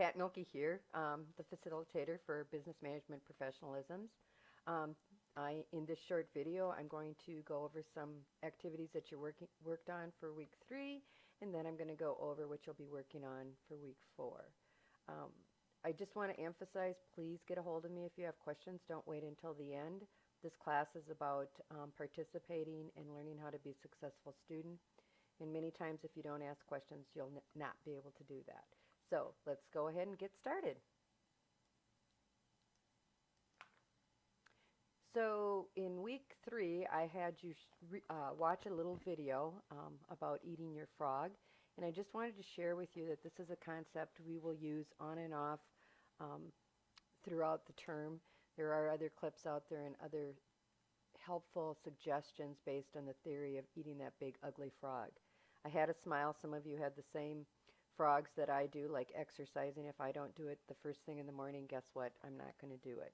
Pat Milke here, the facilitator for Business Management Professionalisms. Um, in this short video, I'm going to go over some activities that you worked on for week 3, and then I'm going to go over what you'll be working on for week 4. Um, I just want to emphasize, please get a hold of me if you have questions. Don't wait until the end. This class is about participating and learning how to be a successful student. And many times if you don't ask questions, you'll not be able to do that. So let's go ahead and get started. So in week 3, I had you watch a little video about eating your frog. And I just wanted to share with you that this is a concept we will use on and off um, throughout the term. There are other clips out there and other helpful suggestions based on the theory of eating that big ugly frog. I had a smile. Some of you had the same frogs that I do, like exercising. If I don't do it the first thing in the morning, guess what? I'm not going to do it.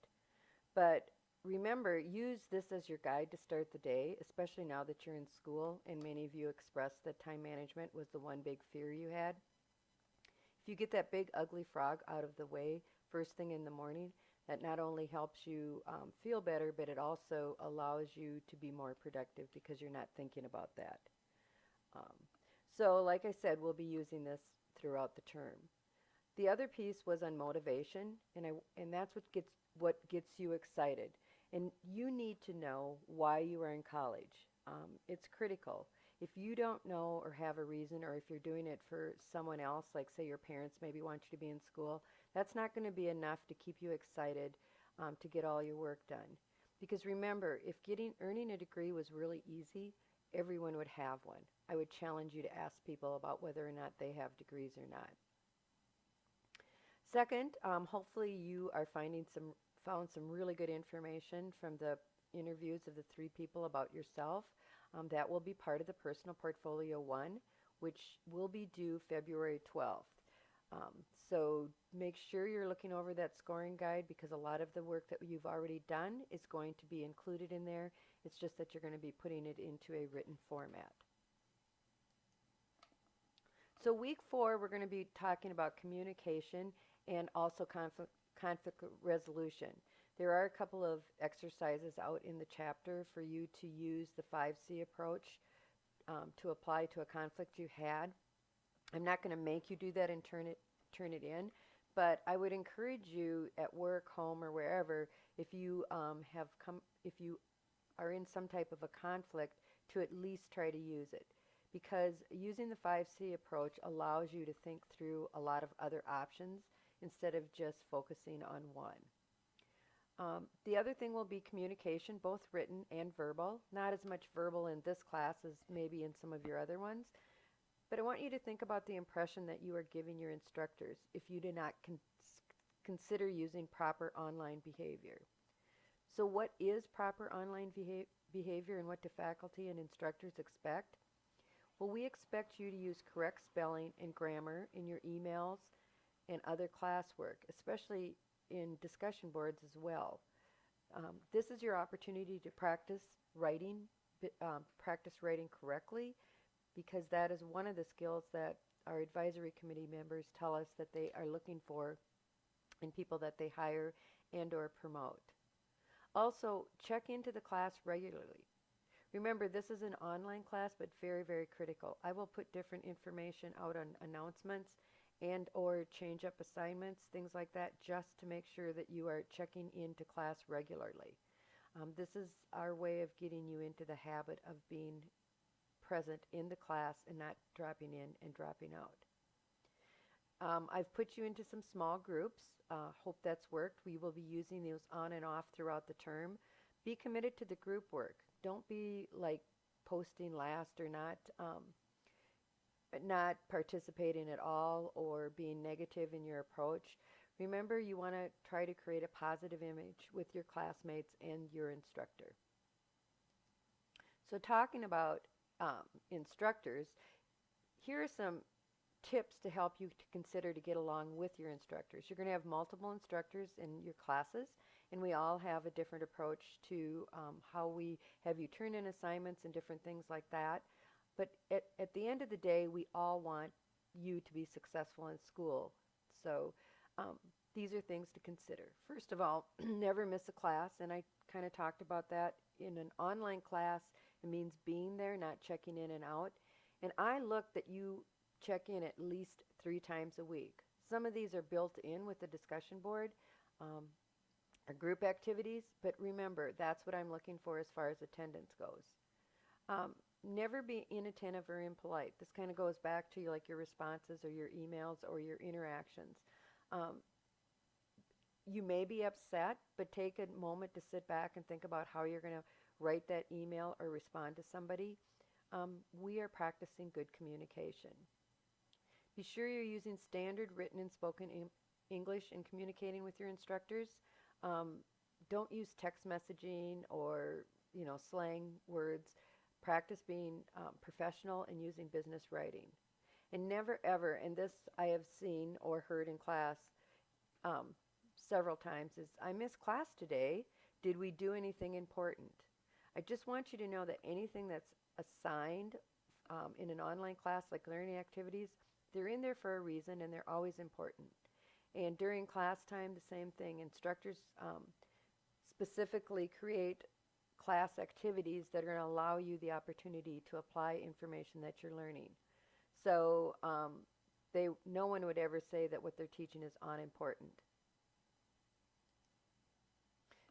But remember, use this as your guide to start the day, especially now that you're in school and many of you expressed that time management was the one big fear you had. If you get that big ugly frog out of the way first thing in the morning, that not only helps you feel better, but it also allows you to be more productive because you're not thinking about that. Um, so like I said, we'll be using this throughout the term. The other piece was on motivation, and that's what gets you excited. And you need to know why you are in college. It's critical. If you don't know or have a reason, or if you're doing it for someone else, like say your parents maybe want you to be in school, that's not going to be enough to keep you excited to get all your work done. Because remember, if earning a degree was really easy, everyone would have one. I would challenge you to ask people about whether or not they have degrees or not. Second, hopefully you are found some really good information from the interviews of the 3 people about yourself. That will be part of the Personal Portfolio 1, which will be due February 12th. So make sure you're looking over that scoring guide because a lot of the work that you've already done is going to be included in there. It's just that you're going to be putting it into a written format. So week 4, we're going to be talking about communication and also conflict resolution. There are a couple of exercises out in the chapter for you to use the 5C approach to apply to a conflict you had. I'm not going to make you do that and turn it in, but I would encourage you at work, home, or wherever, if you are in some type of a conflict, to at least try to use it. Because using the 5C approach allows you to think through a lot of other options instead of just focusing on one. The other thing will be communication, both written and verbal. Not as much verbal in this class as maybe in some of your other ones. But I want you to think about the impression that you are giving your instructors if you do not consider using proper online behavior. So what is proper online behavior and what do faculty and instructors expect? Well, we expect you to use correct spelling and grammar in your emails and other classwork, especially in discussion boards as well. This is your opportunity to practice writing correctly, because that is one of the skills that our advisory committee members tell us that they are looking for in people that they hire and or promote. Also, check into the class regularly. Remember, this is an online class, but very, very critical. I will put different information out on announcements and or change up assignments, things like that, just to make sure that you are checking into class regularly. This is our way of getting you into the habit of being present in the class and not dropping in and dropping out. I've put you into some small groups. Hope that's worked. We will be using those on and off throughout the term. Be committed to the group work. Don't be like posting last or not participating at all or being negative in your approach. Remember, you want to try to create a positive image with your classmates and your instructor. So talking about instructors, here are some tips to help you to consider to get along with your instructors. You're going to have multiple instructors in your classes, and we all have a different approach to how we have you turn in assignments and different things like that. But at the end of the day, we all want you to be successful in school. So Um, these are things to consider. First of all, never miss a class, and I kind of talked about that. In an online class, it means being there, not checking in and out. And I look that you check in at least 3 times a week. Some of these are built in with the discussion board um, or group activities, but remember, that's what I'm looking for as far as attendance goes. Um, Never be inattentive or impolite. This kind of goes back to like your responses or your emails or your interactions. Um, you may be upset, but take a moment to sit back and think about how you're going to write that email or respond to somebody. We are practicing good communication. Be sure you're using standard written and spoken English in communicating with your instructors. Um, don't use text messaging or slang words. Practice being professional and using business writing. And never ever, and this I have seen or heard in class um, several times, is I missed class today. Did we do anything important? I just want you to know that anything that's assigned in an online class like learning activities, they're in there for a reason and they're always important. And during class time, the same thing. Instructors specifically create class activities that are going to allow you the opportunity to apply information that you're learning. So no one would ever say that what they're teaching is unimportant.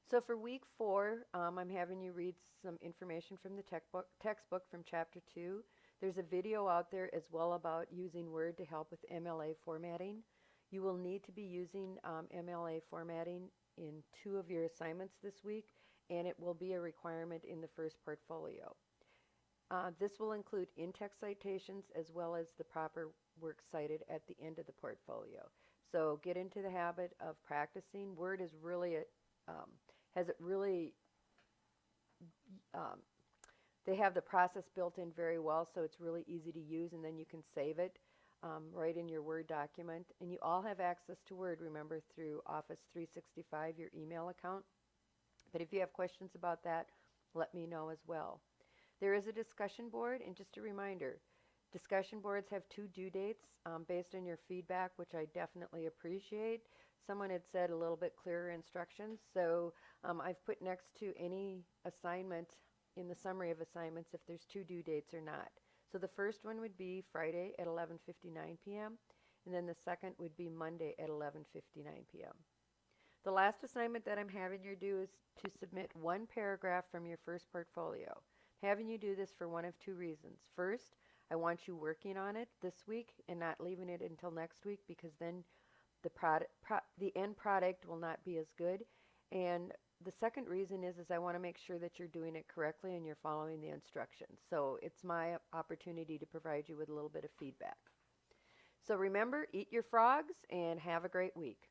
So for week 4, I'm having you read some information from the textbook from chapter 2. There's a video out there as well about using Word to help with MLA formatting. You will need to be using MLA formatting in 2 of your assignments this week, and it will be a requirement in the first portfolio. This will include in-text citations as well as the proper work cited at the end of the portfolio. So get into the habit of practicing. Word is really they have the process built in very well, so it's really easy to use, and then you can save it right in your Word document. And you all have access to Word, remember, through Office 365, your email account. But if you have questions about that, let me know as well. There is a discussion board, and just a reminder, discussion boards have 2 due dates based on your feedback, which I definitely appreciate. Someone had said a little bit clearer instructions, so I've put next to any assignment in the summary of assignments if there's 2 due dates or not. So the first one would be Friday at 11:59 p.m., and then the second would be Monday at 11:59 p.m. The last assignment that I'm having you do is to submit 1 paragraph from your first portfolio. I'm having you do this for one of 2 reasons. First, I want you working on it this week and not leaving it until next week, because then the end product will not be as good. And the second reason is I want to make sure that you're doing it correctly and you're following the instructions. So it's my opportunity to provide you with a little bit of feedback. So remember, eat your frogs and have a great week.